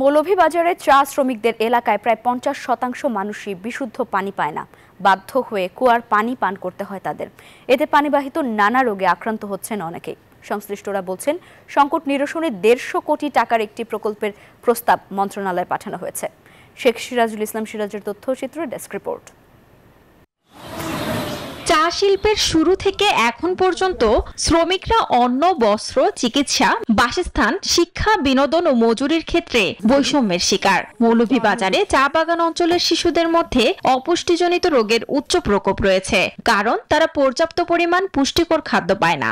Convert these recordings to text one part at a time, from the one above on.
মৌলভীবাজারে চা শ্রমিকদের এলাকায় প্রায় ৫০% মানুষই বিশুদ্ধ পানি পায় না। বাধ্য হয়ে কুয়ার পানি পান করতে হয় তাদের। এতে পানিবাহিত নানা রোগে আক্রান্ত হচ্ছেন অনেকেই। সংশ্লিষ্টরা বলছেন, সংকট নিরসনে ১৫০ কোটি টাকার একটি প্রকল্পের প্রস্তাব মন্ত্রণালয়ে পাঠানো হয়েছে। শেখ সিরাজুল ইসলাম সিরাজের তথ্যচিত্র, ডেস্ক রিপোর্ট। চা শিল্পের শুরু থেকে এখন পর্যন্ত শ্রমিকরা অন্ন, বস্ত্র, চিকিৎসা, বাসস্থান, শিক্ষা, বিনোদন ও মজুরির ক্ষেত্রে বৈষম্যের শিকার। মৌলভীবাজারে চা বাগান অঞ্চলের শিশুদের মধ্যে অপুষ্টিজনিত রোগের উচ্চ প্রকোপ রয়েছে, কারণ তারা পর্যাপ্ত পরিমাণ পুষ্টিকর খাদ্য পায় না।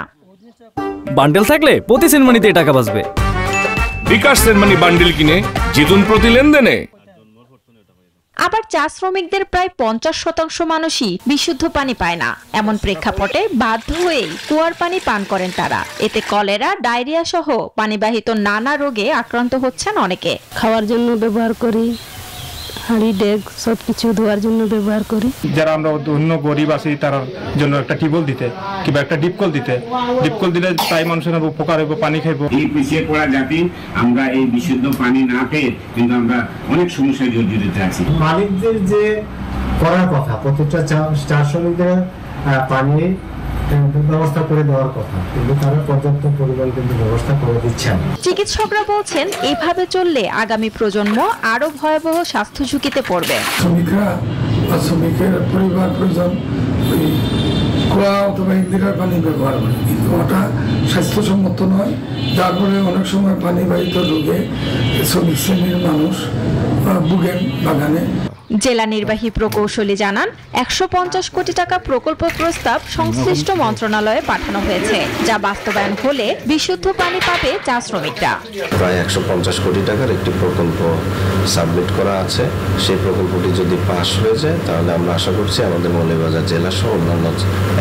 বান্ডেল থাকলে প্রতি সেনমানিতে টাকা বাঁচবে। বিকাশ সেনমানি বান্ডেল কিনে জিতুন প্রতি লেনদেনে। আবার চা শ্রমিকদের প্রায় ৫০% মানুষই বিশুদ্ধ পানি পায় না। এমন প্রেক্ষাপটে বাধ্য হয়েই কুয়ার পানি পান করেন তারা। এতে কলেরা, ডায়রিয়া সহ পানিবাহিত নানা রোগে আক্রান্ত হচ্ছেন অনেকে। খাওয়ার জন্য ব্যবহার করি, হাঁড়ি ডেক সবকিছু ধোয়ার জন্য ব্যবহার করি। যারা আমরা অন্য গরিব আছি তার জন্য একটা টিউবওয়েল দিতে কিংবা একটা ডিপকল দিলে তাই মানুষের উপকার হবে, পানি খাইব। এই পিছিয়ে পড়া জাতি আমরা এই বিশুদ্ধ পানি না পেয়ে কিন্তু আমরা অনেক সমস্যায় জর্জরিত আছি। মালিকদের যে করার কথা, প্রত্যেকটা চা শ্রমিকদের পানি ব্যবস্থা করে দেওয়ার কথা, কিন্তু তারা পর্যাপ্ত পরিমাণ কিন্তু ব্যবস্থা করে দিচ্ছেন। চিকিৎসকরা বলছেন, এভাবে চললে আগামী প্রজন্ম আরো ভয়াবহ স্বাস্থ্য ঝুঁকিতে পড়বে। শ্রমিকরা বা শ্রমিকের পরিবার পরিজন কুয়া অথবা ইন্দিরার পানি ব্যবহার করে, কিন্তু ওটা স্বাস্থ্যসম্মত নয়। যার ফলে অনেক সময় পানিবাহিত রোগে শ্রমিক শ্রেণীর মানুষ ভুগেন বাগানে। জেলা নির্বাহী প্রকৌশলী জানান, ১৫০ কোটি টাকা প্রকল্প প্রস্তাব সংশ্লিষ্ট মন্ত্রণালয়ে পাঠানো হয়েছে, যা বাস্তবায়ন হলে বিশুদ্ধ পানি পাবে চা শ্রমিকরা। প্রায় ১৫০ কোটি টাকার একটি প্রকল্প সাবমিট করা আছে। সেই প্রকল্পটি যদি পাস হয়ে যায়, তাহলে আমরা আশা করছি আমাদের মৌলভীবাজার জেলা সহ অন্যান্য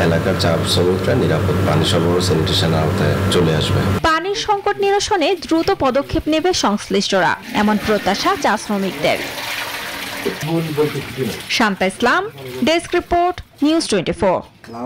এলাকার চা শ্রমিকরা নিরাপদ পানি সরবরাহ স্যানিটেশনের আওতায় চলে আসবে। পানির সংকট নিরসনে দ্রুত পদক্ষেপ নেবে সংশ্লিষ্টরা, এমন প্রত্যাশা চা শ্রমিকদের। শান্তা ইসলাম, ডেস্ক রিপোর্ট, নিউজ 24।